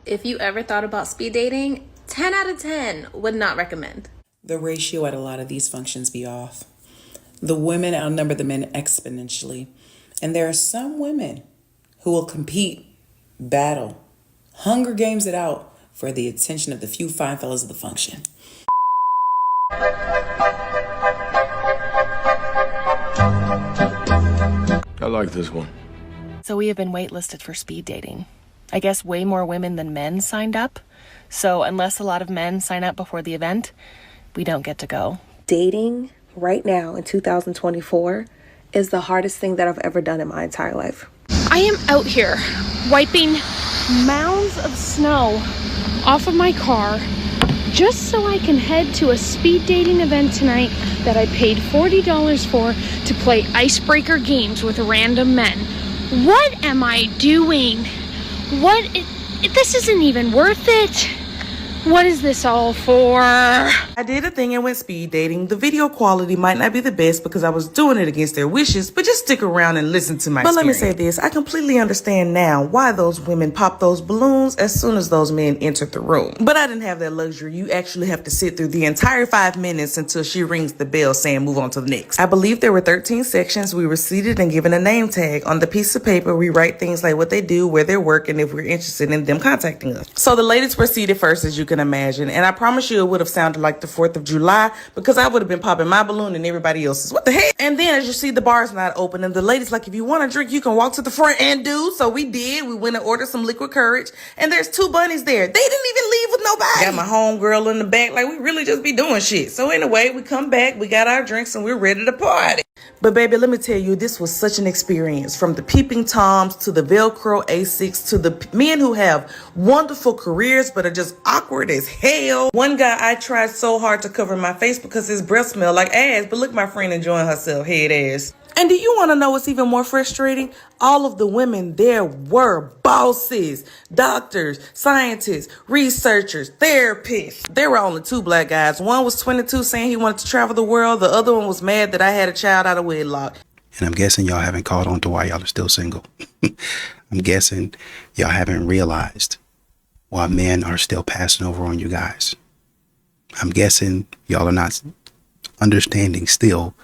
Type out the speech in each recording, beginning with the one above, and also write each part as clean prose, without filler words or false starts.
If you ever thought about speed dating, 10 out of 10 would not recommend. The ratio at a lot of these functions be off. The women outnumber the men exponentially. And there are some women who will compete, battle, Hunger Games it out for the attention of the few fine fellas of the function. I like this one. So we have been waitlisted for speed dating. I guess way more women than men signed up. So unless a lot of men sign up before the event, we don't get to go. Dating right now in 2024 is the hardest thing that I've ever done in my entire life. I am out here wiping mounds of snow off of my car just so I can head to a speed dating event tonight that I paid $40 for to play icebreaker games with random men. What am I doing? This isn't even worth it. What is this all for? I did a thing and went speed dating. The video quality might not be the best because I was doing it against their wishes, but just stick around and listen to my experience. Let me say this, I completely understand now why those women pop those balloons as soon as those men entered the room. But I didn't have that luxury. You actually have to sit through the entire 5 minutes until she rings the bell saying move on to the next. I believe there were 13 sections. We were seated and given a name tag. On the piece of paper, we write things like what they do, where they work, and if we're interested in them contacting us. So the ladies were seated first, as you can imagine, and I promise you it would have sounded like the 4th of July because I would have been popping my balloon and everybody else's. What the heck? And then as you see, the bar's not open and the ladies like, if you want to drink, you can walk to the front and do. So we did. We went and ordered some liquid courage and there's 2 bunnies there. They didn't even leave with nobody. Got my homegirl in the back like we really just be doing shit. So anyway, we come back, we got our drinks and we're ready to party. But baby, let me tell you, this was such an experience. From the peeping Toms to the Velcro Asics to the men who have wonderful careers but are just awkward as hell. One guy, I tried so hard to cover my face because his breath smelled like ass, but look, my friend enjoying herself, head ass. And do you want to know what's even more frustrating? All of the women there were bosses, doctors, scientists, researchers, therapists. There were only 2 black guys. One was 22 saying he wanted to travel the world. The other one was mad that I had a child out of wedlock. And I'm guessing y'all haven't caught on to why y'all are still single. I'm guessing y'all haven't realized why men are still passing over on you guys. I'm guessing y'all are not understanding still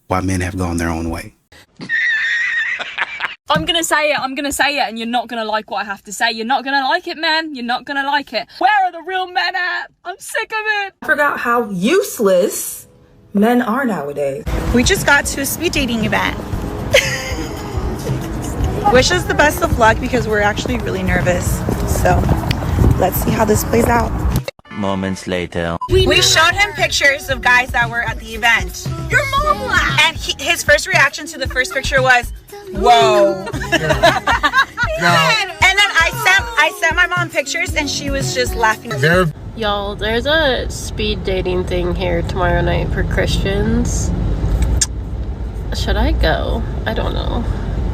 why men have gone their own way. I'm gonna say it, and you're not gonna like what I have to say. You're not gonna like it, man. You're not gonna like it. Where are the real men at? I'm sick of it. I forgot how useless men are nowadays. We just got to a speed dating event. Wish us the best of luck because we're actually really nervous. So let's see how this plays out. Moments later. We showed him pictures of guys that were at the event. Your mom laughed. And his first reaction to the first picture was, whoa. And then I sent my mom pictures and she was just laughing. Y'all, there's a speed dating thing here tomorrow night for Christians. Should I go? I don't know.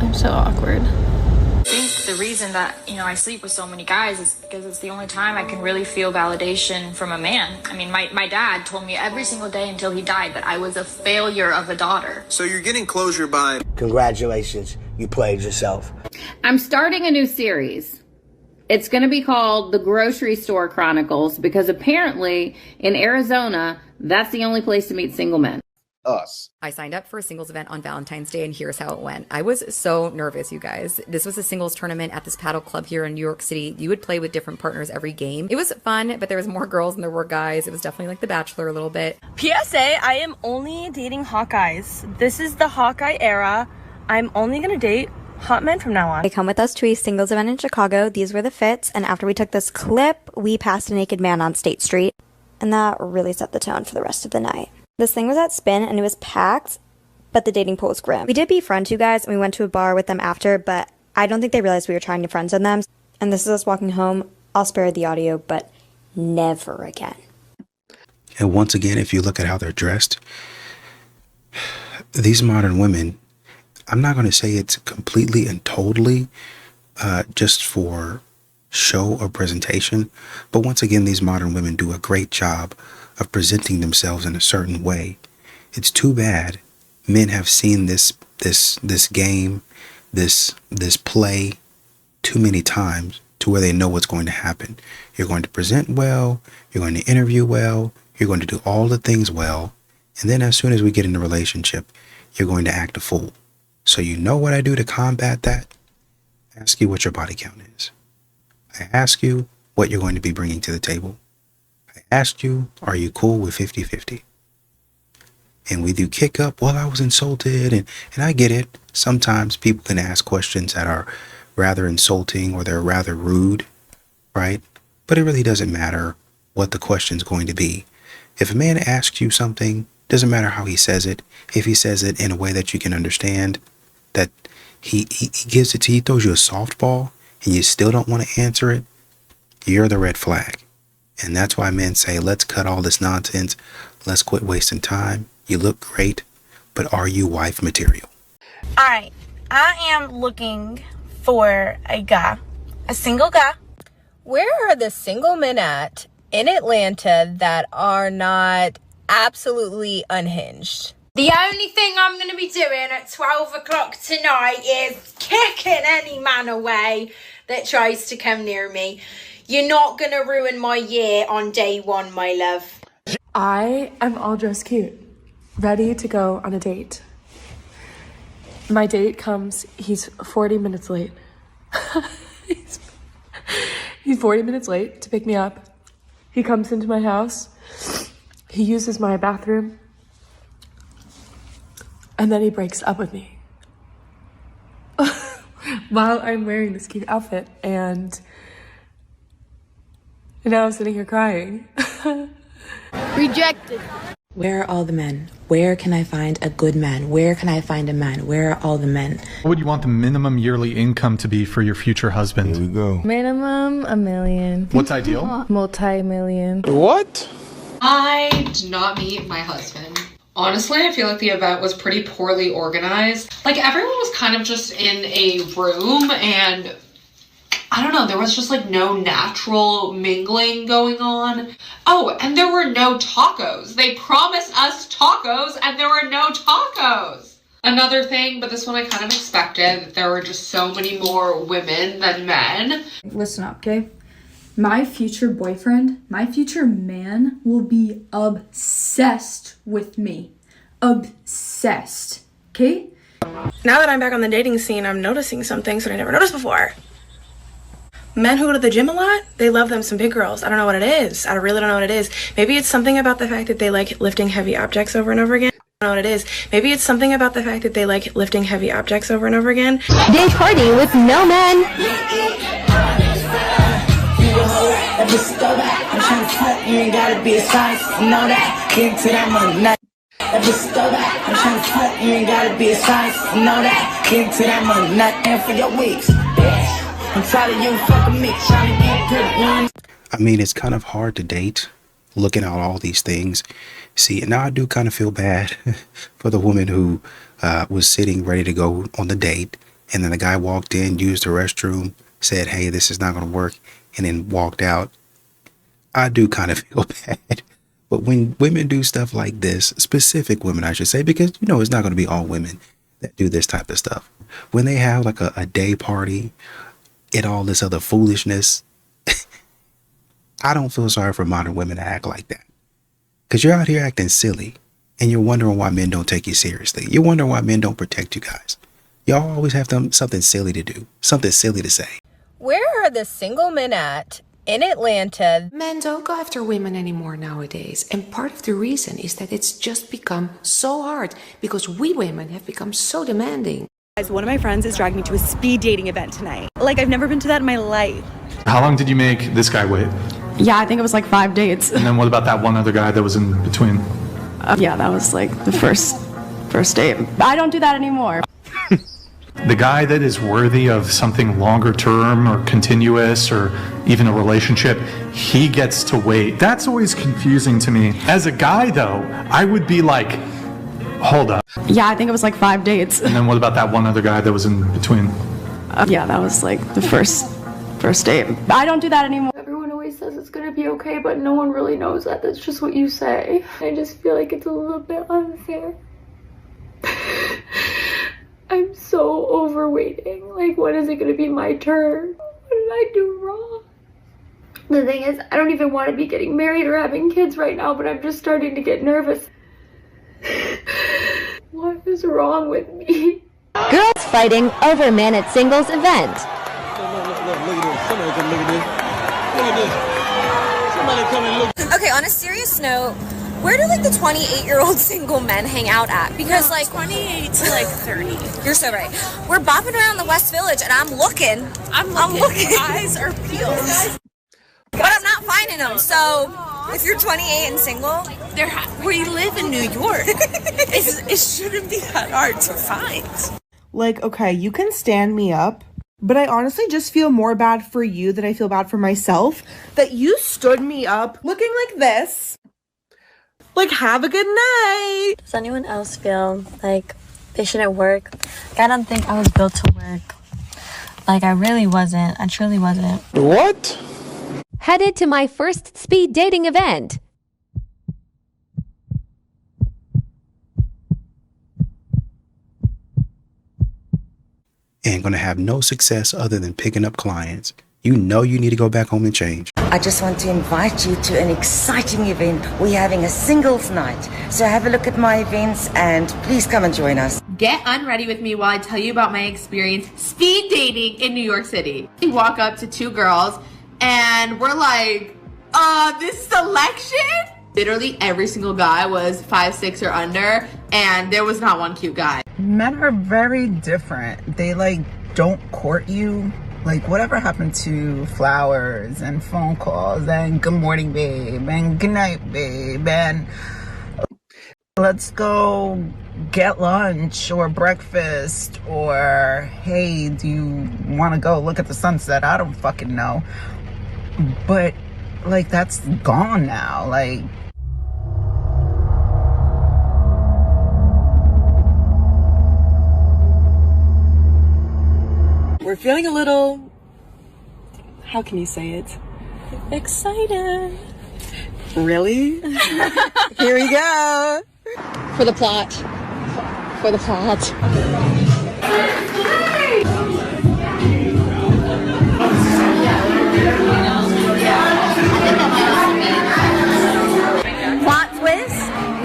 I'm so awkward. I think the reason that, I sleep with so many guys is because it's the only time I can really feel validation from a man. I mean, my dad told me every single day until he died that I was a failure of a daughter. So you're getting closure by... Congratulations, you played yourself. I'm starting a new series. It's going to be called The Grocery Store Chronicles because apparently in Arizona, that's the only place to meet single men. Us. I signed up for a singles event on Valentine's Day and here's how it went. I was so nervous, you guys. This was a singles tournament at this paddle club here in New York City. You would play with different partners every game. It was fun, but there was more girls than there were guys. It was definitely like The Bachelor a little bit. PSA, I am only dating hot guys. This is the hot guy era. I'm only gonna date hot men from now on. They come with us to a singles event in Chicago. These were the fits, and after we took this clip, we passed a naked man on State Street, and that really set the tone for the rest of the night. This thing was at Spin and it was packed, but the dating pool was grim. We did befriend 2 guys and we went to a bar with them after, but I don't think they realized we were trying to friend zone them. And this is us walking home. I'll spare the audio, but never again. And once again, if you look at how they're dressed, these modern women, I'm not going to say it's completely and totally just for show or presentation, but once again, these modern women do a great job of presenting themselves in a certain way. It's too bad men have seen this game, this play too many times to where they know what's going to happen. You're going to present well, you're going to interview well, you're going to do all the things well, and then as soon as we get in a relationship, you're going to act a fool. So you know what I do to combat that? Ask you what your body count is. I ask you what you're going to be bringing to the table. I asked you, are you cool with 50-50? And we do kick up, well, I was insulted, and I get it. Sometimes people can ask questions that are rather insulting or they're rather rude, right? But it really doesn't matter what the question's going to be. If a man asks you something, doesn't matter how he says it, if he says it in a way that you can understand, that he gives it to you, he throws you a softball, and you still don't want to answer it, you're the red flag. And that's why men say, let's cut all this nonsense. Let's quit wasting time. You look great, but are you wife material? All right, I am looking for a guy, a single guy. Where are the single men at in Atlanta that are not absolutely unhinged? The only thing I'm going to be doing at 12 o'clock tonight is kicking any man away that tries to come near me. You're not going to ruin my year on day one, my love. I am all dressed cute, ready to go on a date. My date comes, he's 40 minutes late. He's 40 minutes late to pick me up. He comes into my house. He uses my bathroom. And then he breaks up with me. While I'm wearing this cute outfit. And now I'm sitting here crying. Rejected. Where are all the men? Where can I find a good man? Where can I find a man? Where are all the men? What would you want the minimum yearly income to be for your future husband? Here we go. Minimum $1 million. What's ideal? Multi-million. What? I did not meet my husband. Honestly, I feel like the event was pretty poorly organized. Like, everyone was kind of just in a room, and I don't know, there was just like no natural mingling going on. Oh, and there were no tacos. They promised us tacos, and there were no tacos. Another thing, but this one I kind of expected, that there were just so many more women than men. Listen up, okay? My future boyfriend, my future man will be obsessed with me. Obsessed, okay? Now that I'm back on the dating scene, I'm noticing some things that I never noticed before. Men who go to the gym a lot, they love them some big girls. I don't know what it is. I really don't know what it is. Maybe it's something about the fact that they like lifting heavy objects over and over again. I don't know what it is. Maybe it's something about the fact that they like lifting heavy objects over and over again. Day party with no men. I'm trying to fuck, you ain't gotta be a science, you know that. Get into that money, not I'm trying to fuck, you ain't gotta be a science, you know that. Get into that money, not and for your weeks. I'm tired of you fucking me, trying to get good. I mean, it's kind of hard to date, looking at all these things. See, now I do kind of feel bad for the woman who was sitting ready to go on the date, and then the guy walked in, used the restroom, said, hey, this is not going to work, and then walked out. I do kind of feel bad. But when women do stuff like this, specific women, I should say, because, you know, it's not going to be all women that do this type of stuff. When they have like a day party and all this other foolishness, I don't feel sorry for modern women to act like that. Because you're out here acting silly and you're wondering why men don't take you seriously. You're wondering why men don't protect you guys. Y'all always have something silly to do, something silly to say. Where are the single men at in Atlanta? Men don't go after women anymore nowadays. And part of the reason is that it's just become so hard because we women have become so demanding. One of my friends is dragging me to a speed dating event tonight. Like, I've never been to that in my life. How long did you make this guy wait? Yeah, I think it was like 5 dates. And then what about that one other guy that was in between? Yeah, that was like the first date. I don't do that anymore. The guy that is worthy of something longer term or continuous or even a relationship, he gets to wait. That's always confusing to me. As a guy, though, I would be like, hold up. Yeah, I think it was like 5 dates. And then what about that one other guy that was in between? Yeah, that was like the first date. I don't do that anymore. Everyone always says it's gonna be okay, but no one really knows that. That's just what you say. I just feel like it's a little bit unfair. I'm so over waiting. Like, when is it gonna be my turn? When I do wrong? The thing is, I don't even want to be getting married or having kids right now, but I'm just starting to get nervous. What is wrong with me? Girls fighting over man at singles event. Look at this. Somebody come look at this. Look at this. Somebody come and look. Okay, on a serious note, where do like the 28-year-old single men hang out at? Because like 28 to like 30. You're so right. We're bopping around the West Village and I'm looking. I'm looking. Eyes are peeled. But I'm not finding them. So if you're 28 and single, we live in New York. It shouldn't be that hard to find. Like, okay, you can stand me up, but I honestly just feel more bad for you than I feel bad for myself that you stood me up looking like this. Like, have a good night. Does anyone else feel like they shouldn't work? Like, I don't think I was built to work. Like, I really wasn't. I truly wasn't. What? Headed to my first speed dating event. And going to have no success other than picking up clients. You know you need to go back home and change. I just want to invite you to an exciting event. We're having a singles night. So have a look at my events and please come and join us. Get unready with me while I tell you about my experience speed dating in New York City. We walk up to two girls and we're like, this selection? Literally every single guy was 5'6" or under, and there was not one cute guy. Men are very different. They like don't court you. Like, whatever happened to flowers and phone calls and good morning, babe, and good night, babe, and let's go get lunch or breakfast, or hey, do you want to go look at the sunset? I don't fucking know. But like, that's gone now. Like, we're feeling a little, how can you say it? Excited. Really? Here we go. For the plot. For the plot. plot twist,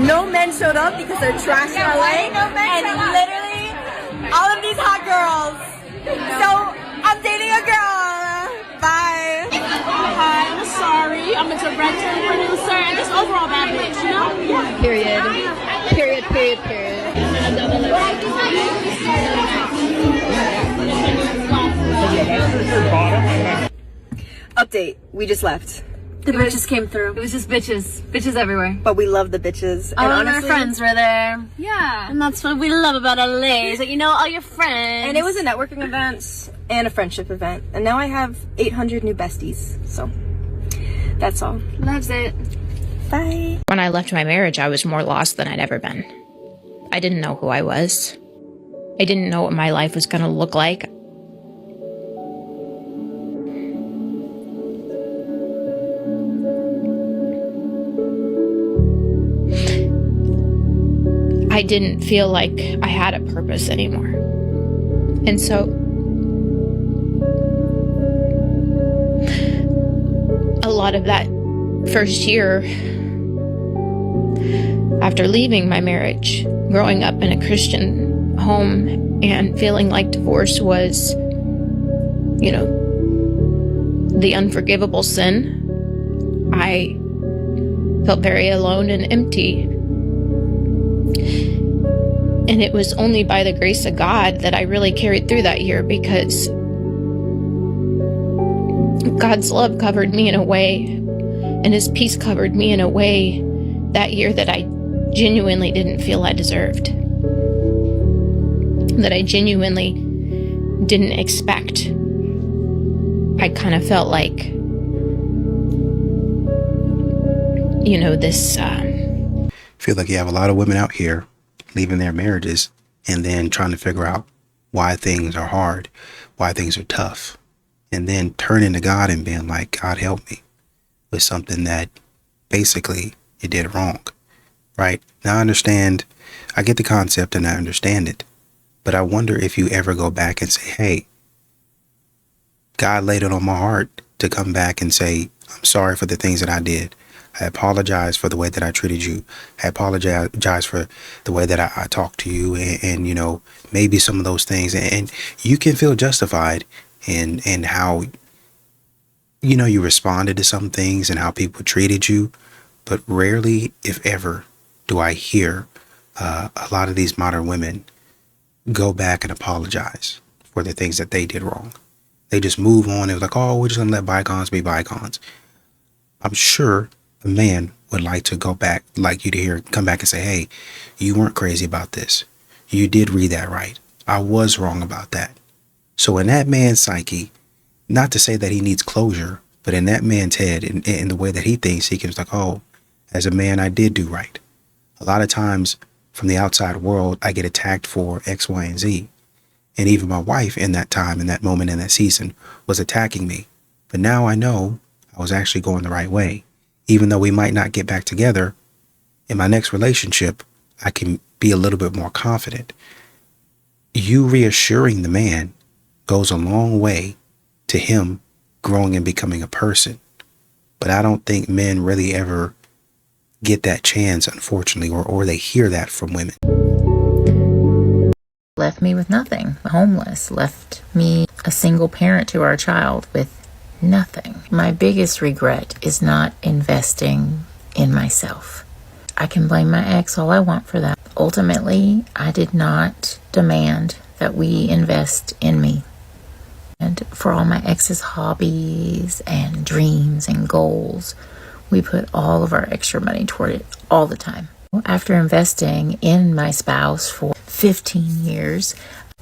no men showed up because they're trash in LA, and literally all of these hot girls. So I'm dating a girl. Bye. Hi, I'm sorry. I'm a director, producer, and just overall bad bitch, you know? Yeah. Period. Period, period, period. Update, we just left. The bitches came through. It was just bitches. Bitches everywhere. But we love the bitches. All and of honestly, our friends were there. Yeah. And that's what we love about LA, is that you know all your friends. And it was a networking event and a friendship event. And now I have 800 new besties. So, that's all. Loves it. Bye. When I left my marriage, I was more lost than I'd ever been. I didn't know who I was. I didn't know what my life was going to look like. I didn't feel like I had a purpose anymore. And so a lot of that first year after leaving my marriage, growing up in a Christian home and feeling like divorce was, you know, the unforgivable sin, I felt very alone and empty. And it was only by the grace of God that I really carried through that year, because God's love covered me in a way, and His peace covered me in a way that year that I genuinely didn't feel I deserved. That I genuinely didn't expect. I kind of felt like, you know, this... feel like you have a lot of women out here leaving their marriages and then trying to figure out why things are hard, why things are tough, and then turning to God and being like, God help me with something that basically you did wrong, right? Now I understand, I get the concept and I understand it, but I wonder if you ever go back and say, hey, God laid it on my heart to come back and say, I'm sorry for the things that I did. I apologize for the way that I treated you. I apologize for the way that I talked to you and, you know, maybe some of those things. And you can feel justified in how, you know, you responded to some things and how people treated you. But rarely, if ever, do I hear a lot of these modern women go back and apologize for the things that they did wrong. They just move on. It was like, oh, we're just going to let bygones be bygones. I'm sure a man would like to go back, like you to come back and say, hey, you weren't crazy about this. You did read that right. I was wrong about that. So in that man's psyche, not to say that he needs closure, but in that man's head, in the way that he thinks, he can be like, oh, as a man, I did do right. A lot of times from the outside world, I get attacked for X, Y, and Z. And even my wife in that time, in that moment, in that season, was attacking me. But now I know I was actually going the right way. Even though we might not get back together, in my next relationship, I can be a little bit more confident. You reassuring the man goes a long way to him growing and becoming a person. But I don't think men really ever get that chance, unfortunately, or they hear that from women. Left me with nothing, homeless, left me a single parent to our child with nothing. My biggest regret is not investing in myself. I can blame my ex all I want for that. Ultimately, I did not demand that we invest in me. And for all my ex's hobbies and dreams and goals, we put all of our extra money toward it all the time. After investing in my spouse for 15 years,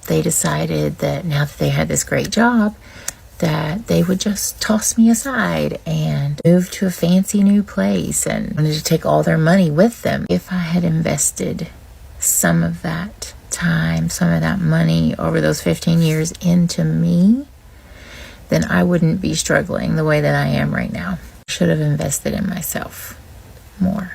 they decided that now that they had this great job, that they would just toss me aside and move to a fancy new place and wanted to take all their money with them. If I had invested some of that time, some of that money over those 15 years into me, then I wouldn't be struggling the way that I am right now. I should have invested in myself more.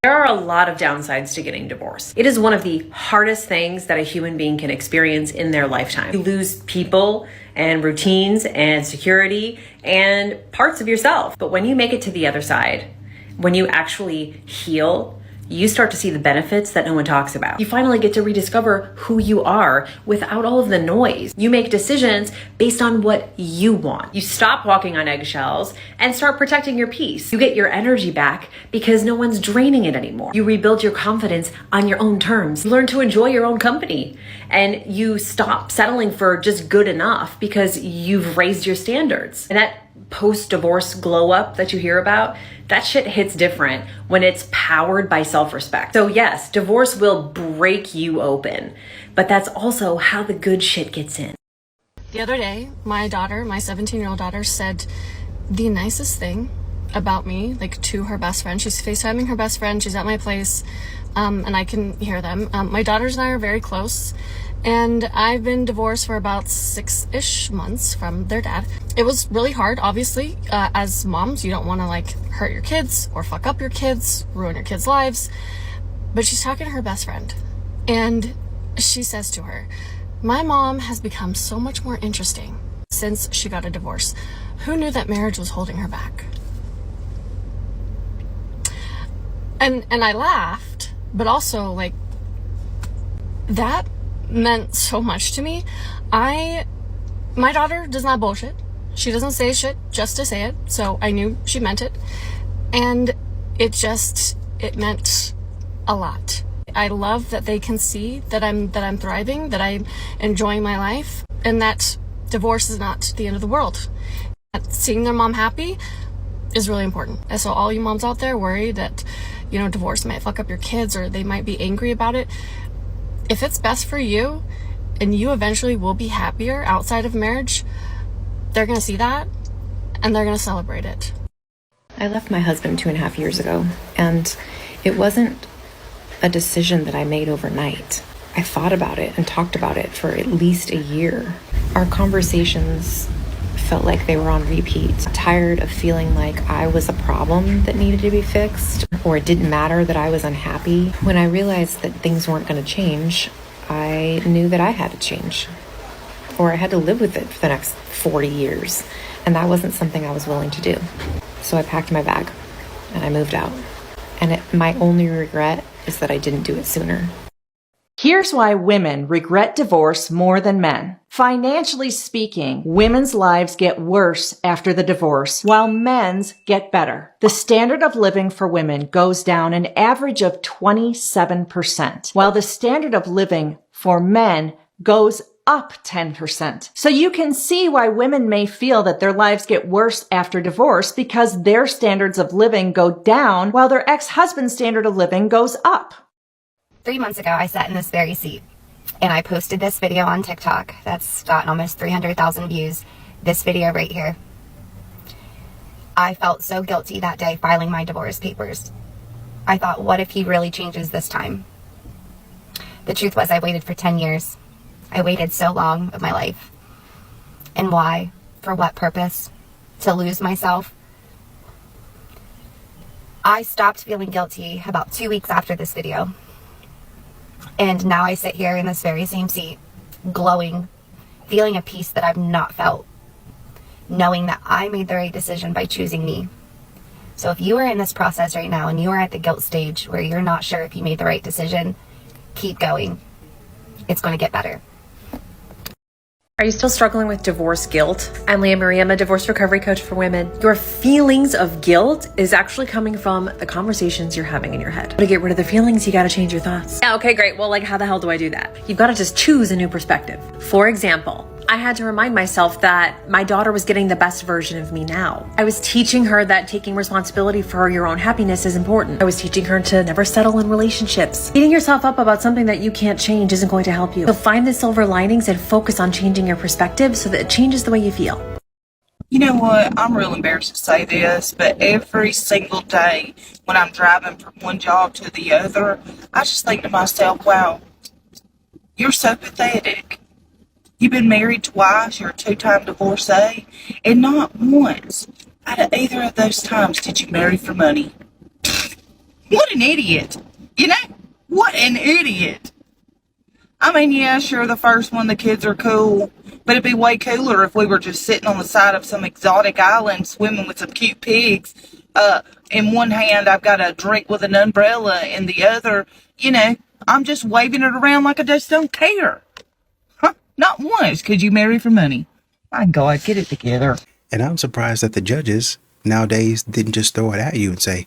There are a lot of downsides to getting divorced. It is one of the hardest things that a human being can experience in their lifetime. You lose people and routines and security and parts of yourself. But when you make it to the other side, when you actually heal, you start to see the benefits that no one talks about. You finally get to rediscover who you are without all of the noise. You make decisions based on what you want. You stop walking on eggshells and start protecting your peace. You get your energy back because no one's draining it anymore. You rebuild your confidence on your own terms. You learn to enjoy your own company, and you stop settling for just good enough because you've raised your standards. And that post-divorce glow up that you hear about, that shit hits different when it's powered by self-respect. So yes, divorce will break you open, but that's also how the good shit gets in. The other day, my daughter, my 17-year-old daughter, said the nicest thing about me, like to her best friend. She's FaceTiming her best friend. She's at my place, and I can hear them. My daughters and I are very close. And I've been divorced for about 6-ish months from their dad. It was really hard, obviously. As moms, you don't want to like hurt your kids or fuck up your kids, ruin your kids' lives. But she's talking to her best friend, and she says to her, my mom has become so much more interesting since she got a divorce. Who knew that marriage was holding her back? And I laughed, but also like that meant so much to me. My daughter does not bullshit. She doesn't say shit just to say it, so I knew she meant it. And it meant a lot. I love that they can see that I'm thriving, that I'm enjoying my life, and that divorce is not the end of the world. Seeing their mom happy is really important. And so all you moms out there worry that, you know, divorce might fuck up your kids or they might be angry about it. If it's best for you and you eventually will be happier outside of marriage, they're going to see that and they're going to celebrate it. I left my husband 2.5 years ago, and it wasn't a decision that I made overnight. I thought about it and talked about it for at least a year. Our conversations felt like they were on repeat. Tired of feeling like I was a problem that needed to be fixed, or it didn't matter that I was unhappy. When I realized that things weren't going to change, I knew that I had to change. or I had to live with it for the next 40 years. And that wasn't something I was willing to do. So I packed my bag and I moved out. And my only regret is that I didn't do it sooner. Here's why women regret divorce more than men. Financially speaking, women's lives get worse after the divorce, while men's get better. The standard of living for women goes down an average of 27%, while the standard of living for men goes up 10%. So you can see why women may feel that their lives get worse after divorce because their standards of living go down while their ex-husband's standard of living goes up. 3 months ago, I sat in this very seat and I posted this video on TikTok that's gotten almost 300,000 views. This video right here. I felt so guilty that day filing my divorce papers. I thought, what if he really changes this time? The truth was I waited for 10 years. I waited so long of my life. And why? For what purpose? To lose myself? I stopped feeling guilty about 2 weeks after this video. And now I sit here in this very same seat, glowing, feeling a peace that I've not felt, knowing that I made the right decision by choosing me. So if you are in this process right now and you are at the guilt stage where you're not sure if you made the right decision, keep going. It's going to get better. Are you still struggling with divorce guilt? I'm Leah Marie. I'm a divorce recovery coach for women. Your feelings of guilt is actually coming from the conversations you're having in your head. To get rid of the feelings, you got to change your thoughts. Yeah, okay, great. Well, how the hell do I do that? You've got to just choose a new perspective. For example, I had to remind myself that my daughter was getting the best version of me now. I was teaching her that taking responsibility for your own happiness is important. I was teaching her to never settle in relationships. Beating yourself up about something that you can't change isn't going to help you. So find the silver linings and focus on changing your perspective so that it changes the way you feel. You know what? I'm real embarrassed to say this, but every single day when I'm driving from one job to the other, I just think to myself, wow, you're so pathetic. You've been married twice, you're a 2-time divorcee, and not once out of either of those times did you marry for money. What an idiot. You know, what an idiot. I mean, yeah, sure, the first one, the kids are cool, but it'd be way cooler if we were just sitting on the side of some exotic island swimming with some cute pigs. In one hand, I've got a drink with an umbrella, in the other, you know, I'm just waving it around like I just don't care. Not once could you marry for money. My God, get it together. And I'm surprised that the judges nowadays didn't just throw it at you and say,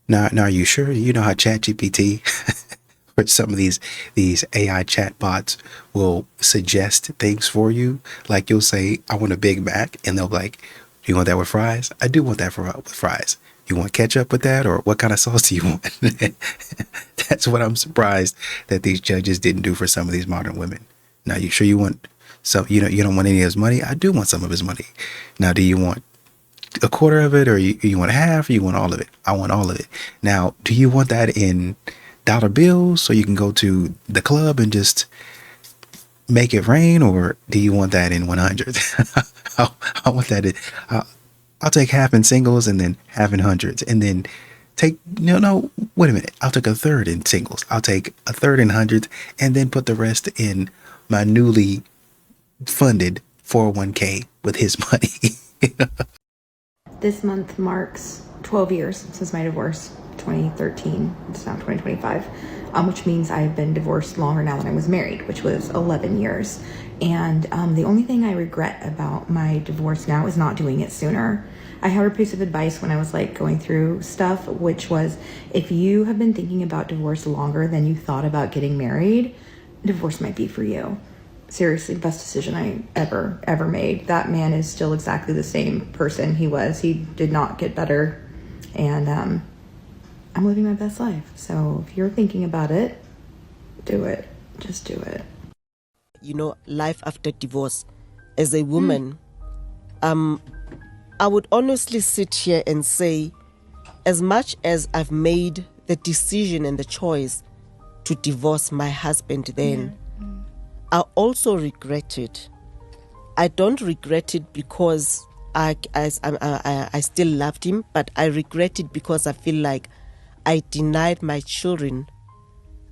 now are you sure? You know how ChatGPT or some of these AI chat bots will suggest things for you. Like you'll say, I want a Big Mac. And they'll be like, do you want that with fries? I do want that with fries. You want ketchup with that? Or what kind of sauce do you want? That's what I'm surprised that these judges didn't do for some of these modern women. Now, you sure you want some, you don't want any of his money? I do want some of his money. Now, do you want a quarter of it, or you want half, or you want all of it? I want all of it. Now, do you want that in dollar bills so you can go to the club and just make it rain, or do you want that in 100? I want that in, I'll take half in singles and then half in hundreds, and then take, no, wait a minute. I'll take a third in singles. I'll take a third in hundreds, and then put the rest in my newly funded 401k with his money. This month marks 12 years since my divorce, 2013. It's now 2025, which means I've been divorced longer now than I was married, which was 11 years. And the only thing I regret about my divorce now is not doing it sooner. I had a piece of advice when I was going through stuff, which was, if you have been thinking about divorce longer than you thought about getting married, divorce might be for you. Seriously, best decision I ever made. That man is still exactly the same person he was. He did not get better, and I'm living my best life. So if you're thinking about it, do it. Just do it. You know, life after divorce. As a woman, I would honestly sit here and say, as much as I've made the decision and the choice to divorce my husband then, I also regret it. I don't regret it because I still loved him, but I regret it because I feel like I denied my children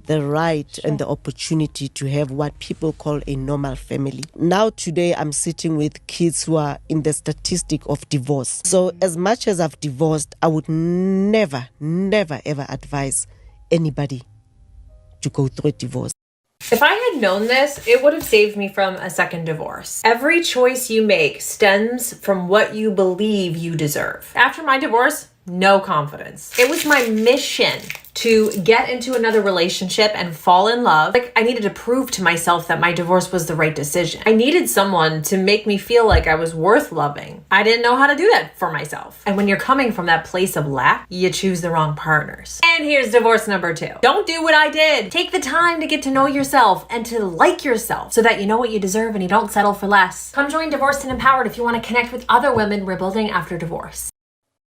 the right and the opportunity to have what people call a normal family. Now today I'm sitting with kids who are in the statistic of divorce. So as much as I've divorced, I would never ever advise anybody to go through a divorce. If I had known this, it would have saved me from a second divorce. Every choice you make stems from what you believe you deserve. After my divorce, no confidence. It was my mission to get into another relationship and fall in love. Like, I needed to prove to myself that my divorce was the right decision. I needed someone to make me feel like I was worth loving. I didn't know how to do that for myself. And when you're coming from that place of lack, you choose the wrong partners. And here's divorce number 2. Don't do what I did. Take the time to get to know yourself and to like yourself so that you know what you deserve and you don't settle for less. Come join Divorced and Empowered if you want to connect with other women rebuilding after divorce.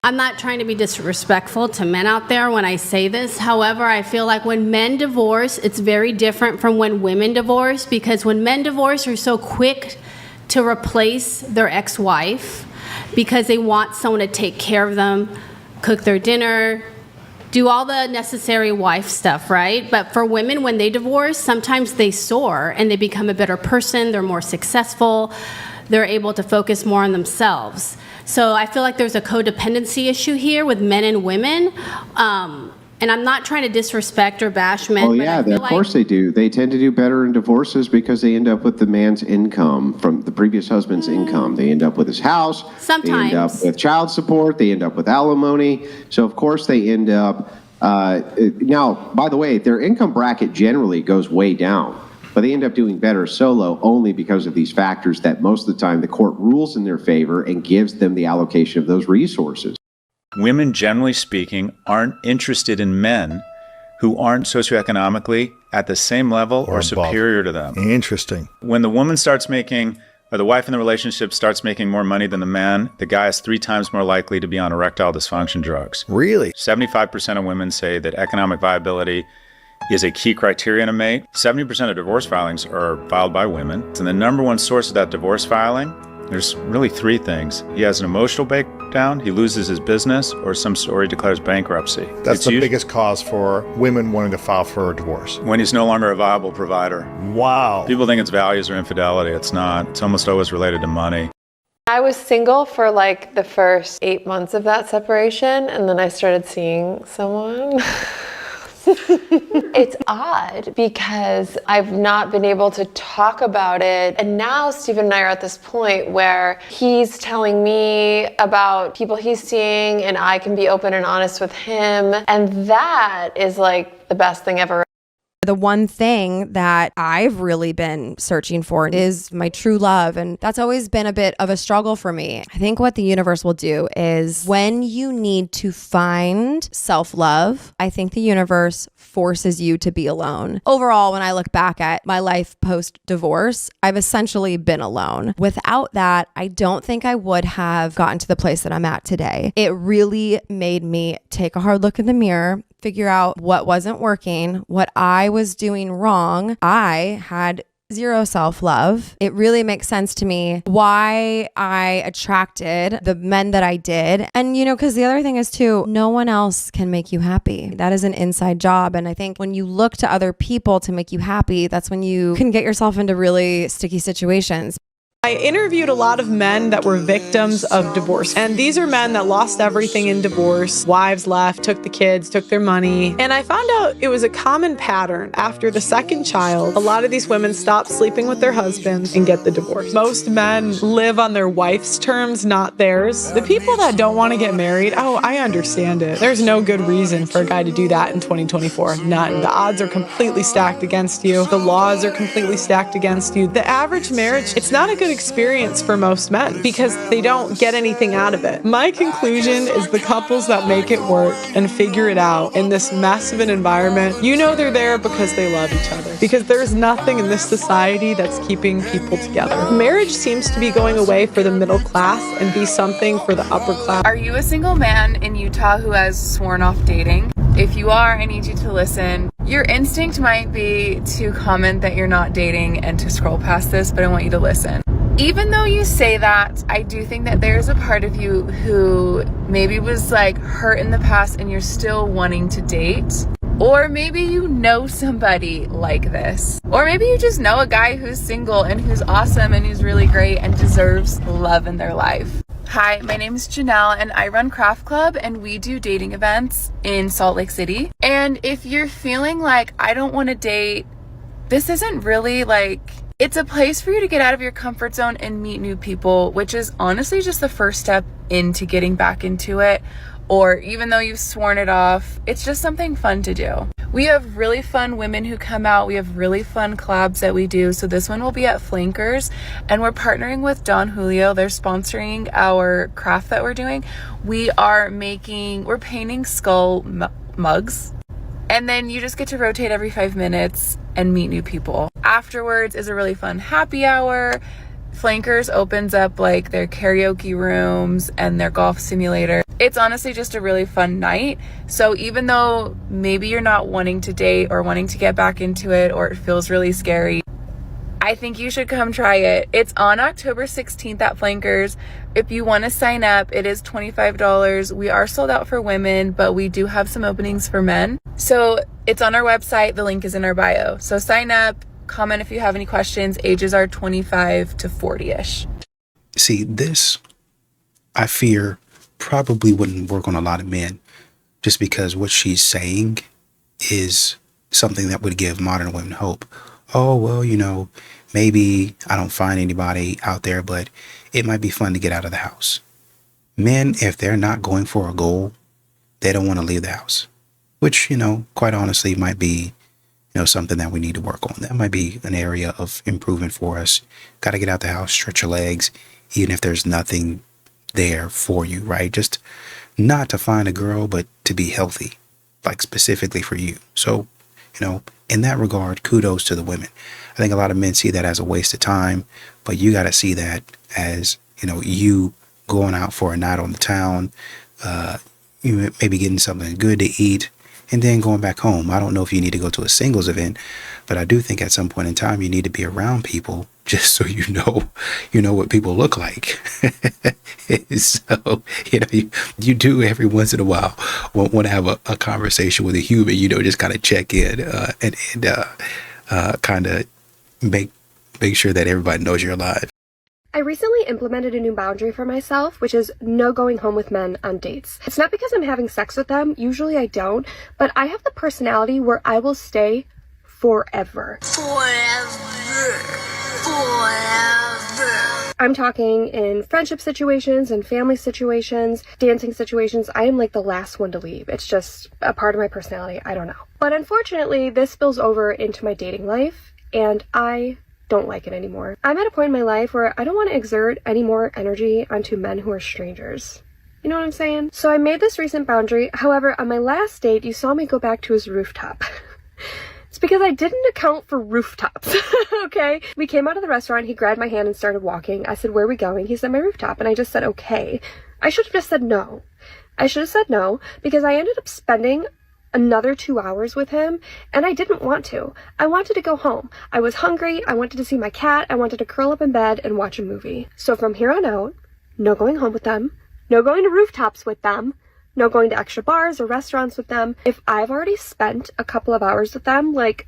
I'm not trying to be disrespectful to men out there when I say this. However, I feel like when men divorce, it's very different from when women divorce, because when men divorce, they're so quick to replace their ex-wife because they want someone to take care of them, cook their dinner, do all the necessary wife stuff, right? But for women, when they divorce, sometimes they soar and they become a better person, they're more successful, they're able to focus more on themselves. So I feel like there's a codependency issue here with men and women. And I'm not trying to disrespect or bash men. Well, yeah, of course they do. They tend to do better in divorces because they end up with the man's income from the previous husband's income. They end up with his house. Sometimes. They end up with child support. They end up with alimony. So, of course, they end up... now, by the way, their income bracket generally goes way down. But they end up doing better solo only because of these factors that most of the time the court rules in their favor and gives them the allocation of those resources. Women, generally speaking, aren't interested in men who aren't socioeconomically at the same level or superior to them. Interesting. When the woman starts making, or the wife in the relationship starts making more money than the man, the guy is 3 times more likely to be on erectile dysfunction drugs. Really? 75% of women say that economic viability is a key criterion to mate. 70% of divorce filings are filed by women. And the number one source of that divorce filing, there's really 3 things. He has an emotional breakdown, he loses his business, or he declares bankruptcy. That's the biggest cause for women wanting to file for a divorce. When he's no longer a viable provider. Wow. People think it's values or infidelity. It's not. It's almost always related to money. I was single for like the first 8 months of that separation, and then I started seeing someone. It's odd because I've not been able to talk about it. And now Stephen and I are at this point where he's telling me about people he's seeing and I can be open and honest with him. And that is like the best thing ever. The one thing that I've really been searching for is my true love. And that's always been a bit of a struggle for me. I think what the universe will do is when you need to find self-love, I think the universe forces you to be alone. Overall, when I look back at my life post-divorce, I've essentially been alone. Without that, I don't think I would have gotten to the place that I'm at today. It really made me take a hard look in the mirror, figure out what wasn't working, what I was doing wrong. I had zero self-love. It really makes sense to me why I attracted the men that I did. And, you know, because the other thing is too, no one else can make you happy. That is an inside job. And I think when you look to other people to make you happy, that's when you can get yourself into really sticky situations. I interviewed a lot of men that were victims of divorce. And these are men that lost everything in divorce. Wives left, took the kids, took their money. And I found out it was a common pattern. After the second child, a lot of these women stop sleeping with their husbands and get the divorce. Most men live on their wife's terms, not theirs. The people that don't want to get married, oh, I understand it. There's no good reason for a guy to do that in 2024. None. The odds are completely stacked against you. The laws are completely stacked against you. The average marriage, it's not a good experience for most men because they don't get anything out of it. My conclusion is the couples that make it work and figure it out in this mess of an environment, you know they're there because they love each other. Because there's nothing in this society that's keeping people together. Marriage seems to be going away for the middle class and be something for the upper class. Are you a single man in Utah who has sworn off dating? If you are, I need you to listen. Your instinct might be to comment that you're not dating and to scroll past this, but I want you to listen. Even though you say that, I do think that there's a part of you who maybe was like hurt in the past and you're still wanting to date. Or maybe you know somebody like this. Or maybe you just know a guy who's single and who's awesome and who's really great and deserves love in their life. Hi, my name is Janelle and I run Craft Club and we do dating events in Salt Lake City. And if you're feeling like I don't want to date, this isn't really like, it's a place for you to get out of your comfort zone and meet new people, which is honestly just the first step into getting back into it. Or even though you've sworn it off, it's just something fun to do. We have really fun women who come out. We have really fun collabs that we do. So this one will be at Flankers and we're partnering with Don Julio. They're sponsoring our craft that we're doing. We're painting skull mugs. And then you just get to rotate every 5 minutes and meet new people. Afterwards is a really fun happy hour. Flankers opens up like their karaoke rooms and their golf simulator. It's honestly just a really fun night. So even though maybe you're not wanting to date or wanting to get back into it or it feels really scary, I think you should come try it. It's on October 16th at Flankers. If you want to sign up, it is $25. We are sold out for women, but we do have some openings for men. So it's on our website. The link is in our bio. So sign up, comment if you have any questions. Ages are 25 to 40-ish. See, this, I fear, probably wouldn't work on a lot of men just because what she's saying is something that would give modern women hope. Oh, well, you know, maybe I don't find anybody out there, but it might be fun to get out of the house. Men, if they're not going for a goal, they don't want to leave the house, which, you know, quite honestly might be, you know, something that we need to work on. That might be an area of improvement for us. Got to get out the house, stretch your legs, even if there's nothing there for you, right? Just not to find a girl, but to be healthy, like specifically for you. So, you know, in that regard, kudos to the women. I think a lot of men see that as a waste of time, but you got to see that as, you know, you going out for a night on the town, you maybe getting something good to eat, and then going back home. I don't know if you need to go to a singles event, but I do think at some point in time you need to be around people just so you know what people look like. So, you know, you do every once in a while want to have a conversation with a human, you know, just kind of check in and kind of make sure that everybody knows you're alive. I recently implemented a new boundary for myself, which is no going home with men on dates. It's not because I'm having sex with them, usually I don't, but I have the personality where I will stay forever. I'm talking in friendship situations and family situations, dancing situations. I am like the last one to leave. It's just a part of my personality. I don't know. But unfortunately, this spills over into my dating life, and I don't like it anymore. I'm at a point in my life where I don't want to exert any more energy onto men who are strangers. You know what I'm saying? So I made this recent boundary. However, on my last date, you saw me go back to his rooftop. It's because I didn't account for rooftops, okay? We came out of the restaurant, he grabbed my hand and started walking. I said, "Where are we going?" He said, "My rooftop." And I just said, okay. I should have just said no. I should have said no because I ended up spending another 2 hours with him, and I didn't want to. I wanted to go home. I was hungry, I wanted to see my cat, I wanted to curl up in bed and watch a movie. So from here on out, no going home with them, no going to rooftops with them, no going to extra bars or restaurants with them. If I've already spent a couple of hours with them, like,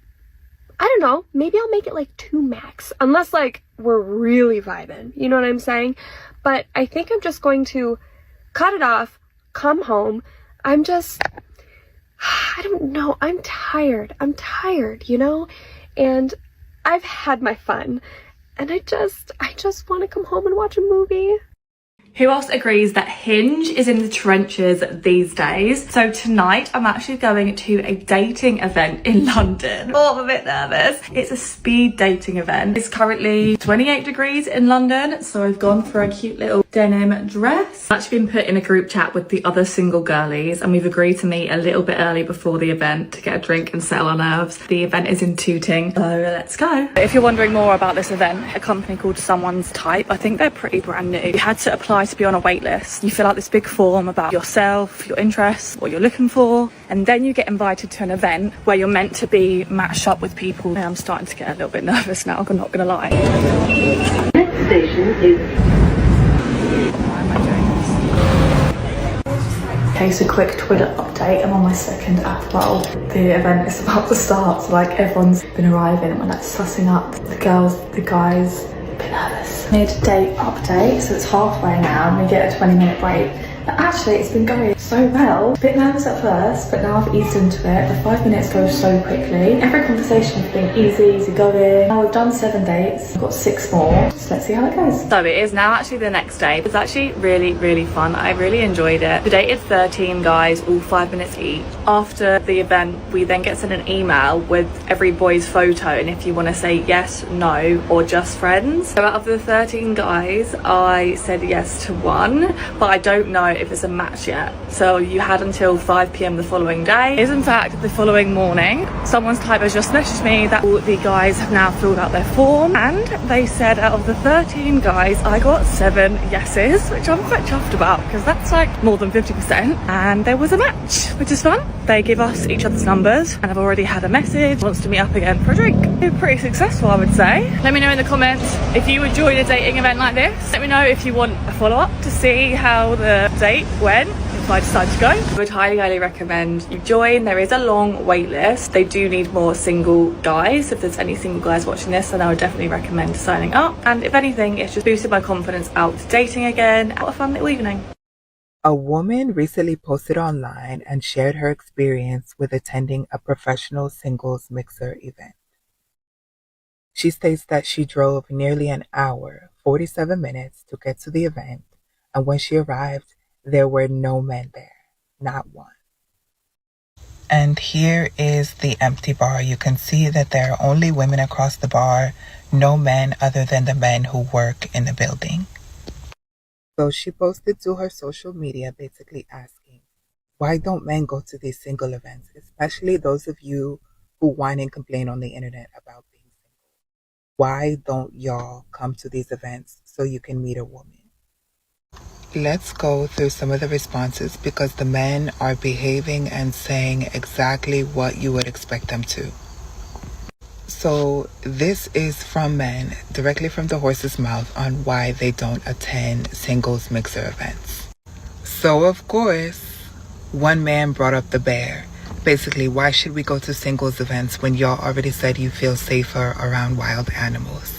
I don't know, maybe I'll make it like 2 max, unless like we're really vibing, you know what I'm saying? But I think I'm just going to cut it off, come home. I don't know, I'm tired, you know, and I've had my fun, and I just want to come home and watch a movie. Who else agrees that Hinge is in the trenches these days? So tonight I'm actually going to a dating event in London. Oh, I'm a bit nervous. It's a speed dating event. It's currently 28 degrees in London, so I've gone for a cute little denim dress. I've actually been put in a group chat with the other single girlies, and we've agreed to meet a little bit early before the event to get a drink and settle our nerves. The event is in Tooting, so let's go. If you're wondering more about this event, a company called Someone's Type, I think they're pretty brand new. You had to apply to be on a wait list. You fill out this big form about yourself, your interests, what you're looking for, and then you get invited to an event where you're meant to be matched up with people. And I'm starting to get a little bit nervous now, I'm not gonna lie. Next station is... Why am I doing this? Okay, so quick Twitter update. I'm on my second app roll. The event is about to start, so like everyone's been arriving and we're like sussing up the girls, the guys. A bit nervous. Mid-date update, so it's halfway now and we get a 20-minute break. But actually, it's been going so well. A bit nervous at first, but now I've eased into it. The 5 minutes go so quickly. Every conversation has been easy going. Now we've done 7 dates. We've got 6 more. So let's see how it goes. So it is now actually the next day. It's actually really, really fun. I really enjoyed it. We dated 13 guys, all 5 minutes each. After the event, we then get sent an email with every boy's photo and if you want to say yes, no, or just friends. So out of the 13 guys, I said yes to 1, but I don't know if it's a match yet. So you had until 5 p.m. the following day. Is in fact the following morning. Someone's type has just messaged me that all the guys have now filled out their form and they said out of the 13 guys I got 7 yeses, which I'm quite chuffed about because that's like more than 50%, and there was a match, which is fun. They give us each other's numbers and I've already had a message, wants to meet up again for a drink. Pretty successful, I would say. Let me know in the comments if you enjoyed a dating event like this. Let me know if you want a follow-up to see how the date went if I decide to go. I would highly recommend you join. There is a long wait list. They do need more single guys. If there's any single guys watching this, then I would definitely recommend signing up. And if anything, it's just boosted my confidence out dating again. What a fun little evening. A woman recently posted online and shared her experience with attending a professional singles mixer event. She states that she drove nearly an hour, 47 minutes, to get to the event, and when she arrived, there were no men there, not one. And here is the empty bar. You can see that there are only women across the bar, no men other than the men who work in the building. So she posted to her social media basically asking, why don't men go to these single events, especially those of you who whine and complain on the internet about being single? Why don't y'all come to these events so you can meet a woman? Let's go through some of the responses because the men are behaving and saying exactly what you would expect them to. So this is from men, directly from the horse's mouth, on why they don't attend singles mixer events. So of course, one man brought up the bear. Basically, why should we go to singles events when y'all already said you feel safer around wild animals?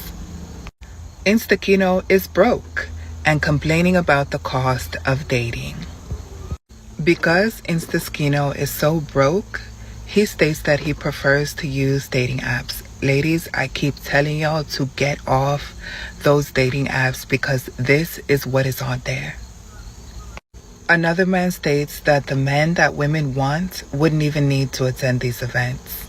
Instakino is broke and complaining about the cost of dating. Because Instaskino is so broke, he states that he prefers to use dating apps. Ladies, I keep telling y'all to get off those dating apps because this is what is on there. Another man states that the men that women want wouldn't even need to attend these events.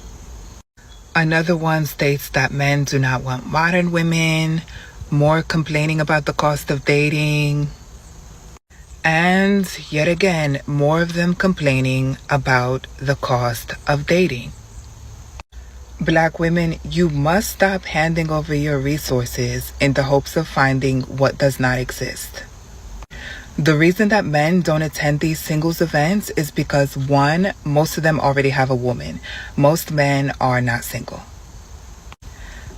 Another one states that men do not want modern women, more complaining about the cost of dating, and yet again, more of them complaining about the cost of dating. Black women, you must stop handing over your resources in the hopes of finding what does not exist. The reason that men don't attend these singles events is because 1, most of them already have a woman. Most men are not single.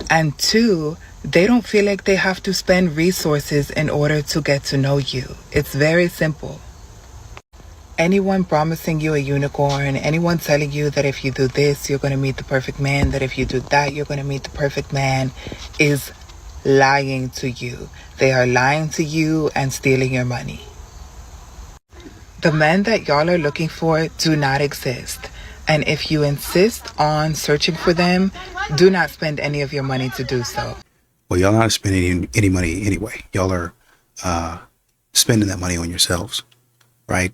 And 2, they don't feel like they have to spend resources in order to get to know you. It's very simple. Anyone promising you a unicorn, anyone telling you that if you do this, you're going to meet the perfect man, that if you do that, you're going to meet the perfect man, is lying to you. They are lying to you and stealing your money. The men that y'all are looking for do not exist. And if you insist on searching for them, do not spend any of your money to do so. Well, y'all not spending any money anyway. Y'all are spending that money on yourselves, right?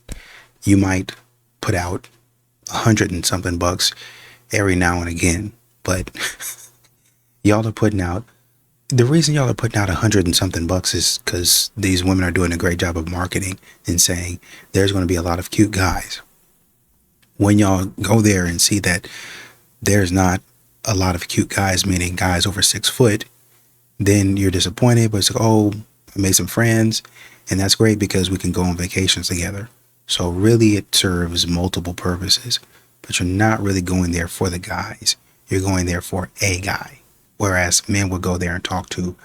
You might put out $100 and something every now and again, but y'all are putting out. The reason y'all are putting out $100 and something is because these women are doing a great job of marketing and saying there's going to be a lot of cute guys. When y'all go there and see that there's not a lot of cute guys, meaning guys over 6 foot, then you're disappointed, but it's like, oh, I made some friends, and that's great because we can go on vacations together. So really it serves multiple purposes, but you're not really going there for the guys. You're going there for a guy. Whereas men would go there and talk to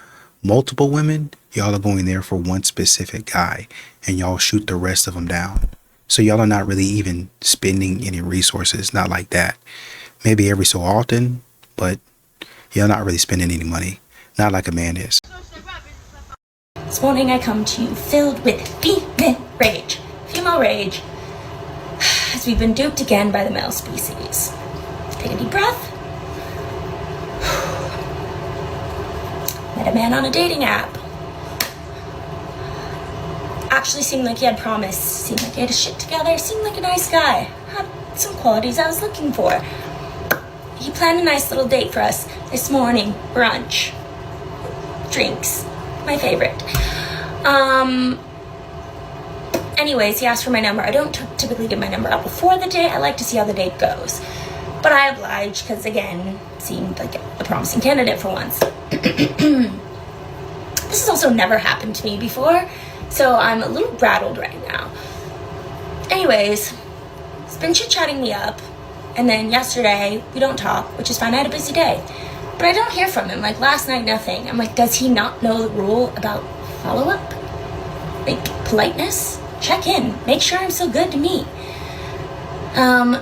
multiple women, y'all are going there for one specific guy, and y'all shoot the rest of them down. So y'all are not really even spending any resources, not like that. Maybe every so often, but y'all not really spending any money, not like a man is. This morning I come to you filled with female rage, as we've been duped again by the male species. Take a deep breath. Met a man on a dating app. Actually seemed like he had promise, seemed like he had his shit together, seemed like a nice guy, had some qualities I was looking for. He planned a nice little date for us this morning, brunch, drinks, my favorite. Anyways, he asked for my number. I don't typically give my number out before the date. I like to see how the date goes. But I obliged because, again, seemed like a promising candidate for once. This has also never happened to me before, so I'm a little rattled right now. Anyways, he's been chit-chatting me up, and then yesterday, we don't talk, which is fine. I had a busy day. But I don't hear from him. Like, last night, nothing. I'm like, does he not know the rule about follow-up? Like, politeness? Check in. Make sure I'm still good to me.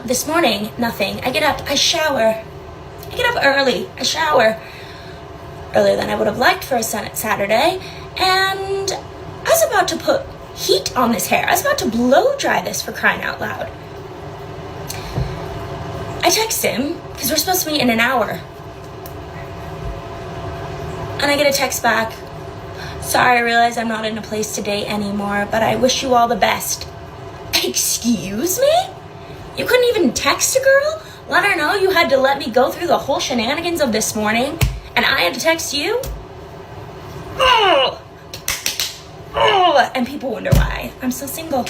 This morning, nothing. I get up, I shower. I get up early. I shower. Earlier than I would have liked for a Saturday. And I was about to put heat on this hair. I was about to blow dry this, for crying out loud. I text him, because we're supposed to meet in an hour. And I get a text back. Sorry, I realize I'm not in a place to date anymore, but I wish you all the best. Excuse me? You couldn't even text a girl? Let her know you had to let me go through the whole shenanigans of this morning, and I had to text you? Oh! And people wonder why I'm still single.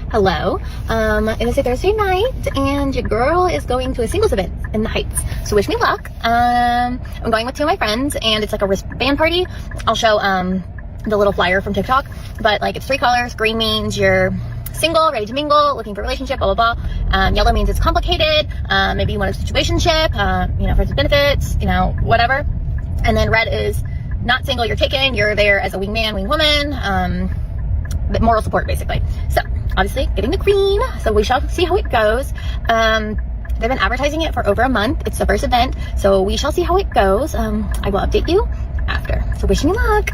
Hello. It is a Thursday night, and your girl is going to a singles event in the Heights. So wish me luck. I'm going with two of my friends, and it's like a wristband party. I'll show the little flyer from TikTok, but like it's 3 colors. Green means you're single, ready to mingle, looking for a relationship, blah blah blah. Yellow means it's complicated. Maybe you want a situationship, friends with benefits, whatever. And then red is not single, you're taken, you're there as a wingman, wingwoman, moral support basically. So obviously getting the green, so we shall see how it goes. They've been advertising it for over a month. It's the first event, so we shall see how it goes. I will update you after. So wish me luck.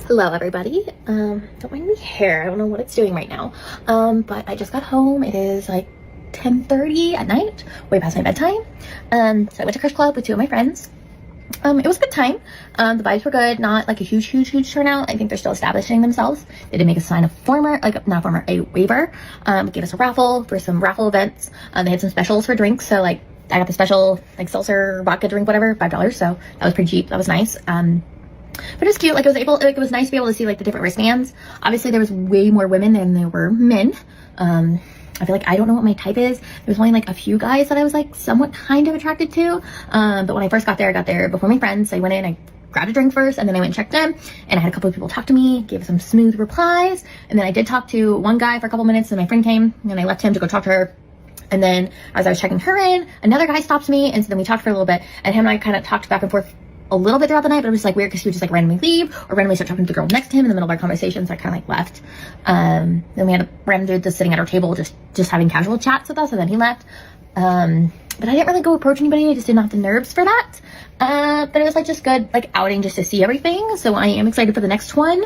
Hello everybody. Don't mind the hair. I don't know what it's doing right now. But I just got home. It is like 10:30 at night, way past my bedtime. So I went to Crush Club with 2 of my friends. It was a good time. The vibes were good, not like a huge turnout. I think they're still establishing themselves. They did make a sign of a waiver. Gave us a raffle for some raffle events. They had some specials for drinks. So like I got the special like seltzer vodka drink, whatever, $5. So that was pretty cheap. That was nice. But it was cute. Like it was nice to be able to see like the different wristbands. Obviously there was way more women than there were men. I feel like I don't know what my type is. There was only like a few guys that I was like somewhat kind of attracted to. But when I first got there before my friends. So I went in, I grabbed a drink first, and then I went and checked in, and I had a couple of people talk to me, gave some smooth replies. And then I did talk to one guy for a couple minutes, and my friend came, and I left him to go talk to her. And then as I was checking her in, another guy stopped me, and so then we talked for a little bit, and him and I kind of talked back and forth a little bit throughout the night, but it was like weird because he would just like randomly leave or randomly start talking to the girl next to him in the middle of our conversation, so I kind of like left. Then we had a random dude just sitting at our table just having casual chats with us, and then he left. But I didn't really go approach anybody. I just didn't have the nerves for that. But it was like just good like outing just to see everything. So I am excited for the next one,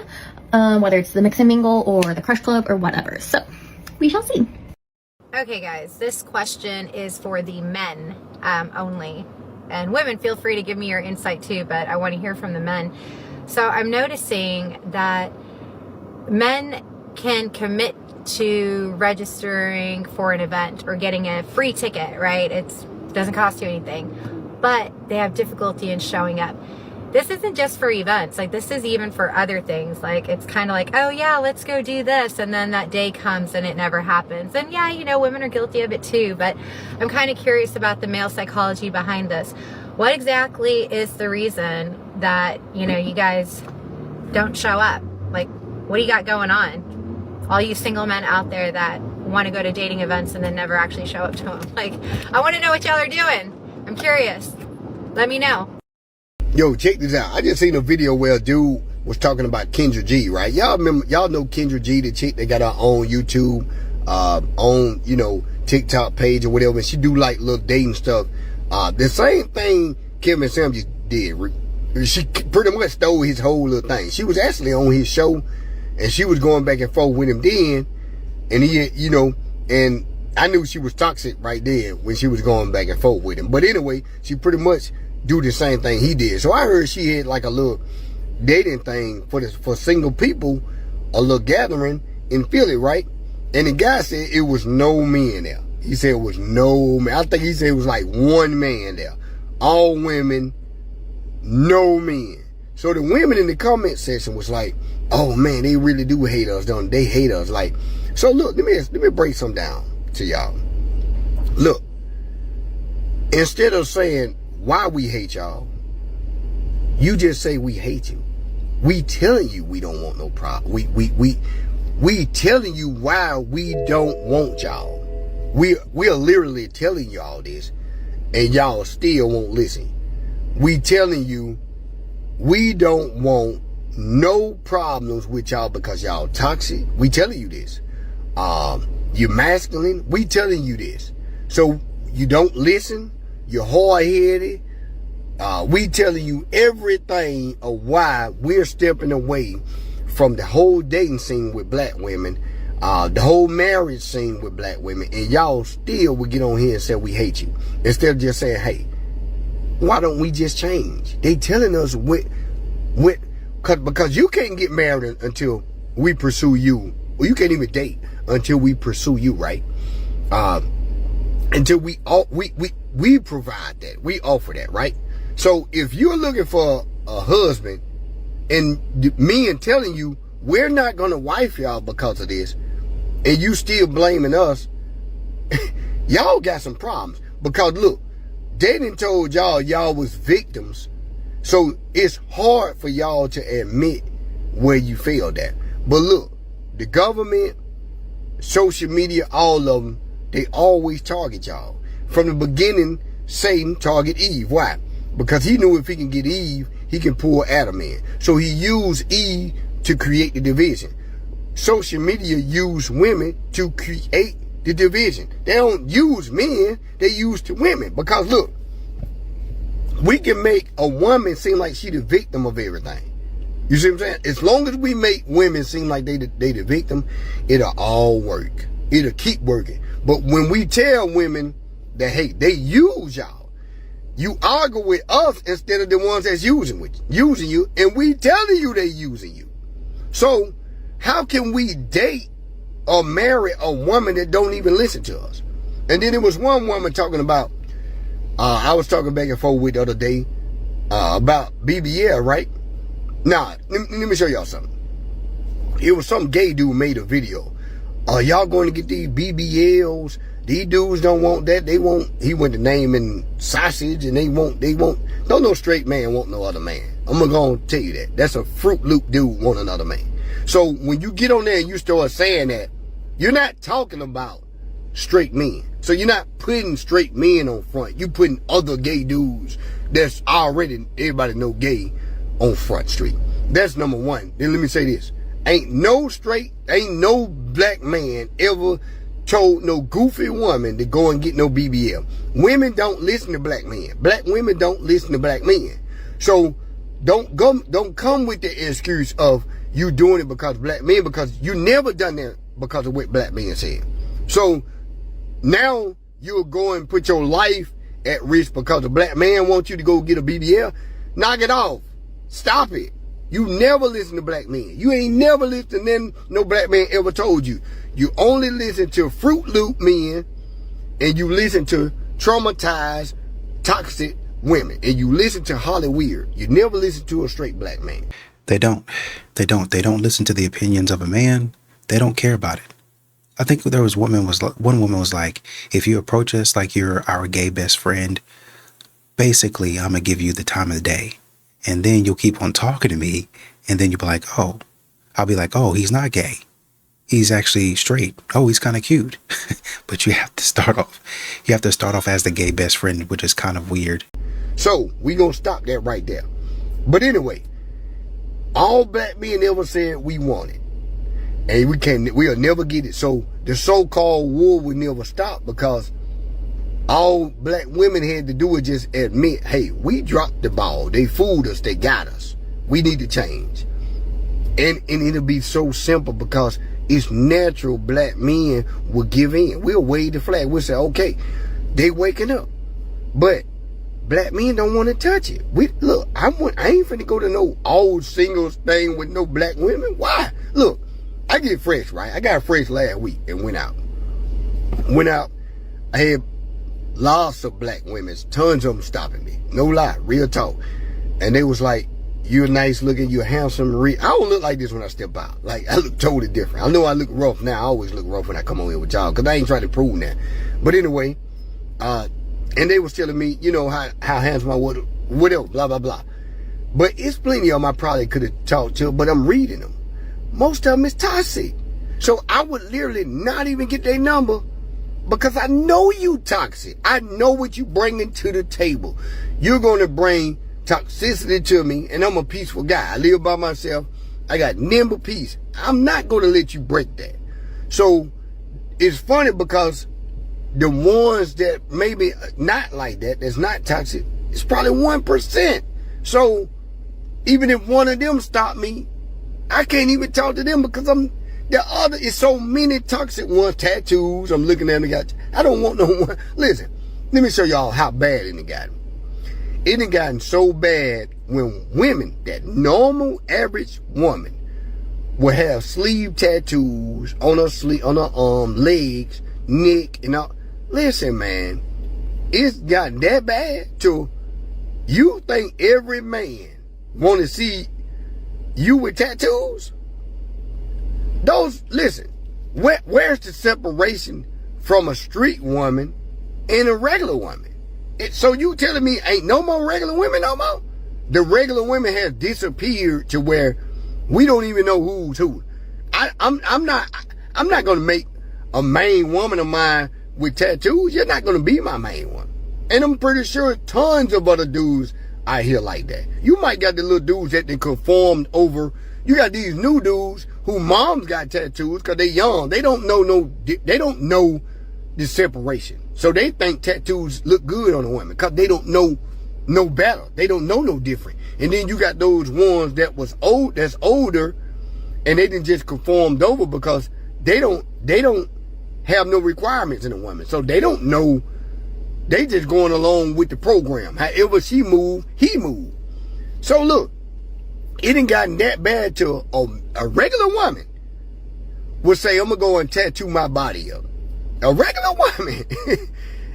whether it's the Mix and Mingle or the Crush Club or whatever. So we shall see. Okay guys, this question is for the men only. And women, feel free to give me your insight too, but I want to hear from the men. So I'm noticing that men can commit to registering for an event or getting a free ticket, right? It doesn't cost you anything, but they have difficulty in showing up. This isn't just for events, like this is even for other things. Like it's kind of like, oh yeah, let's go do this, and then that day comes and it never happens. And yeah, you know, women are guilty of it too, but I'm kind of curious about the male psychology behind this. What exactly is the reason that, you know, you guys don't show up? Like, what do you got going on? All you single men out there that want to go to dating events and then never actually show up to them. Like, I want to know what y'all are doing. I'm curious. Let me know. Yo, check this out. I just seen a video where a dude was talking about Kendra G, right? Y'all know Kendra G, the chick that got her own YouTube, own, TikTok page or whatever, and she do like little dating stuff. The same thing Kevin Samuels did. She pretty much stole his whole little thing. She was actually on his show, and she was going back and forth with him then, and he, and I knew she was toxic right there when she was going back and forth with him. But anyway, she pretty much do the same thing he did. So I heard she had like a little dating thing for single people, a little gathering in Philly, right? And the guy said it was no men there. He said it was no man. I think he said it was like one man there. All women, no men. So the women in the comment section was like, oh man, they really do hate us, don't they? They hate us. Like, so look, let me break some down to y'all. Look, instead of saying why we hate y'all, you just say we hate you. We telling you we don't want no problem. We telling you why we don't want y'all. We are literally telling y'all this, and y'all still won't listen. We telling you we don't want no problems with y'all because y'all toxic. We telling you this. You're masculine. We telling you this. So you don't listen. You're hard-headed. We telling you everything of why we're stepping away from the whole dating scene with black women, the whole marriage scene with black women, and y'all still would get on here and say we hate you. Instead of just saying, hey, why don't we just change? They telling us because you can't get married until we pursue you. Well, you can't even date until we pursue you, right? Until we provide that. We offer that, right? So if you're looking for a husband and men telling you we're not going to wife y'all because of this, and you still blaming us, y'all got some problems. Because look, they done told y'all was victims. So it's hard for y'all to admit where you failed at. But look, the government, social media, all of them, they always target y'all. From the beginning, Satan targeted Eve. Why? Because he knew if he can get Eve, he can pull Adam in. So he used Eve to create the division. Social media use women to create the division. They don't use men, they use the women. Because look, we can make a woman seem like she the victim of everything. You see what I'm saying? As long as we make women seem like they the victim, it'll all work. It'll keep working. But when we tell women that, hey, they use y'all, you argue with us instead of the ones that's using you, and we telling you they using you. So how can we date or marry a woman that don't even listen to us? And then there was one woman talking about, I was talking back and forth with the other day about BBL, right? Now, let me show y'all something. It was some gay dude made a video. Y'all going to get these BBLs? These dudes don't want that. They want, he went to naming sausage, and they want, don't no straight man want no other man. I'm going to tell you that. That's a Fruit Loop dude want another man. So when you get on there and you start saying that, you're not talking about straight men. So you're not putting straight men on front. You putting other gay dudes that's already, everybody know gay, on Front Street. That's number one. Then let me say this. Ain't no black man ever told no goofy woman to go and get no BBL. Women don't listen to black men. Black women don't listen to black men. So don't come with the excuse of you doing it because black men, because you never done that because of what black men said. So now you're going to put your life at risk because a black man wants you to go get a BBL. Knock it off. Stop it. You never listen to black men. You ain't never listened to them, no black man ever told you. You only listen to Fruit Loop men, and you listen to traumatized, toxic women, and you listen to Holly Weird. You never listen to a straight black man. They don't listen to the opinions of a man. They don't care about it. I think there was one woman was like, if you approach us like you're our gay best friend, basically I'm gonna give you the time of the day. And then you'll keep on talking to me, and then you'll be like, oh, I'll be like, oh, he's not gay. He's actually straight. Oh, he's kind of cute. But you have to start off as the gay best friend, which is kind of weird. So we gonna stop that right there. But anyway, all black men ever said we want it. And we'll never get it. So the so-called war will never stop, because all black women had to do is just admit, hey, we dropped the ball. They fooled us. They got us. We need to change. And it'll be so simple, because it's natural black men will give in. We'll wave the flag. We'll say, okay, they waking up. But black men don't want to touch it. Look, I ain't finna go to no old singles thing with no black women. Why? Look, I get fresh, right? I got fresh last week and went out. I had lots of black women, tons of them stopping me. No lie, real talk. And they was like, you're nice looking, you're handsome. I don't look like this when I step out. Like, I look totally different. I know I look rough now. I always look rough when I come on here with y'all, because I ain't trying to prove that. But anyway, and they was telling me, you know, how handsome I was, whatever, blah, blah, blah. But it's plenty of them I probably could have talked to, but I'm reading them. Most of them is toxic. So I would literally not even get their number, because I know you toxic. I know what you bringing to the table. You're going to bring toxicity to me, and I'm a peaceful guy. I live by myself. I got nimble peace. I'm not going to let you break that. So it's funny, because the ones that maybe not like that, that's not toxic, it's probably 1%. So even if one of them stop me, I can't even talk to them, because the other is so many toxic ones. Tattoos, I'm looking at them. I don't want no one. Listen, let me show y'all how bad it done gotten. It done gotten so bad when women, that normal average woman, will have sleeve tattoos on her arm, legs, neck, and all. Listen, man, it's gotten that bad to you think every man want to see you with tattoos? Listen, where's the separation from a street woman and a regular woman? So you telling me ain't no more regular women no more? The regular women have disappeared to where we don't even know who's who. I'm not gonna make a main woman of mine with tattoos. You're not gonna be my main one. And I'm pretty sure tons of other dudes out here like that. You might got the little dudes that they conformed over. You got these new dudes who moms got tattoos because they young. They don't know the separation. So they think tattoos look good on a woman because they don't know no better. They don't know no different. And then you got those ones that's older, and they didn't just conformed over because they don't have no requirements in a woman. So they don't know. They just going along with the program. However she move, he move. So look, it ain't gotten that bad to a regular woman would say, I'm going to go and tattoo my body up. A regular woman.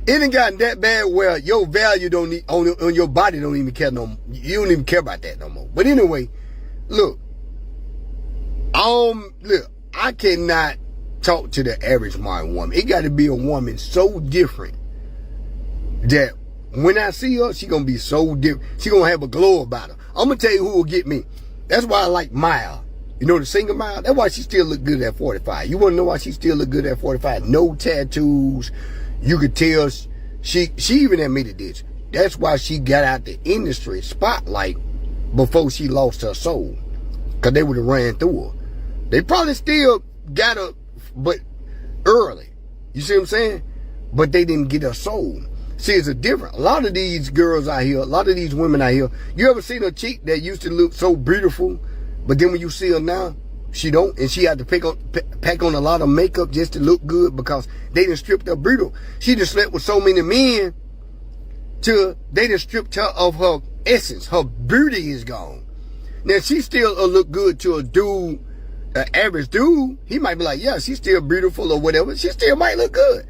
It ain't gotten that bad where your value don't need, on your body don't even care no more. You don't even care about that no more. But anyway, look, I cannot talk to the average modern woman. It got to be a woman so different that when I see her, she gonna be so different. She gonna have a glow about her. I'm gonna tell you who will get me. That's why I like Maya. You know the singer Maya? That's why she still look good at 45. You wanna know why she still look good at 45? No tattoos. You could tell she even admitted this. That's why she got out the industry spotlight before she lost her soul. Cause they would have ran through her. They probably still got her, but early. You see what I'm saying? But they didn't get her soul. See, it's a different. A lot of these girls out here, a lot of these women out here, you ever seen a chick that used to look so beautiful, but then when you see her now, she don't, and she had to pack on a lot of makeup just to look good because they done stripped her brutal. She just slept with so many men till they done stripped her of her essence. Her beauty is gone. Now, she still look good to a dude, an average dude. He might be like, yeah, she's still beautiful or whatever. She still might look good.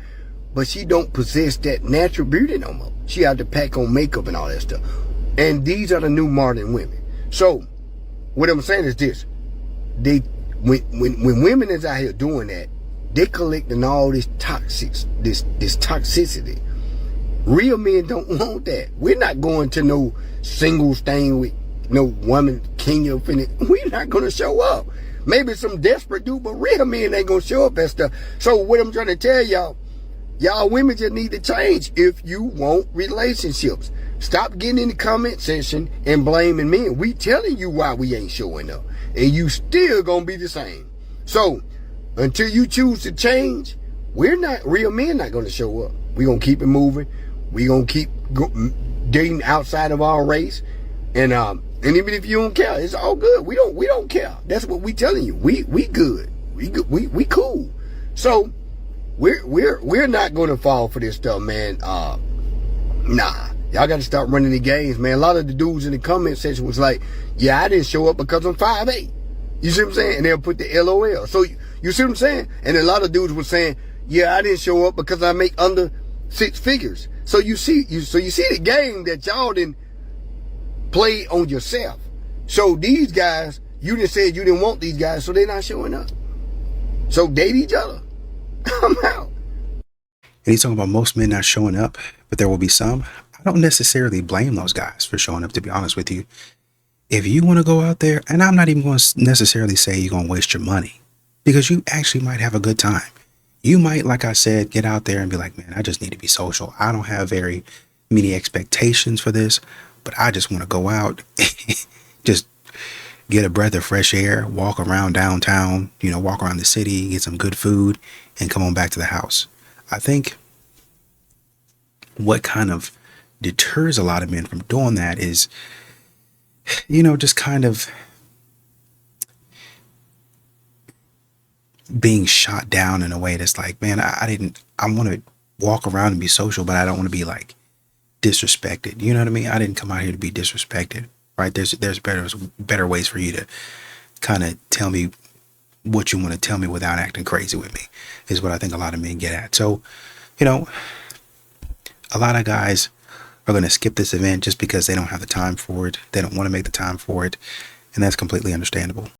But she don't possess that natural beauty no more. She had to pack on makeup and all that stuff. And these are the new modern women. So, what I'm saying is this. When women is out here doing that, they collecting all this toxicity. Real men don't want that. We're not going to no singles thing with no woman king of it. We're not going to show up. Maybe some desperate dude, but real men ain't going to show up and stuff. So what I'm trying to tell y'all women just need to change if you want relationships. Stop getting in the comment section and blaming men. We telling you why we ain't showing up. And you still gonna be the same. So, until you choose to change, real men not gonna show up. We gonna keep it moving. We gonna keep dating outside of our race. And even if you don't care, it's all good. We don't care. That's what we telling you. We good. We cool. So we're not gonna fall for this stuff, man. Nah. Y'all gotta stop running the games, man. A lot of the dudes in the comment section was like, yeah, I didn't show up because I'm 5'8". You see what I'm saying? And they'll put the LOL. So you see what I'm saying? And a lot of dudes were saying, yeah, I didn't show up because I make under 6 figures. So you see the game that y'all didn't play on yourself. So these guys, you done said you didn't want these guys, so they're not showing up. So date each other. I'm out. And he's talking about most men not showing up, but there will be some. I don't necessarily blame those guys for showing up, to be honest with you. If you want to go out there, and I'm not even going to necessarily say you're going to waste your money, because you actually might have a good time. You might, like I said, get out there and be like, man, I just need to be social. I don't have very many expectations for this, but I just want to go out, just get a breath of fresh air, walk around downtown, walk around the city, get some good food, and come on back to the house. I think what kind of deters a lot of men from doing that is, just kind of being shot down in a way that's like, man, I want to walk around and be social, but I don't want to be like disrespected. You know what I mean? I didn't come out here to be disrespected, right? There's better ways for you to kind of tell me what you want to tell me without acting crazy with me, is what I think a lot of men get at. So, a lot of guys are going to skip this event just because they don't have the time for it. They don't want to make the time for it. And that's completely understandable.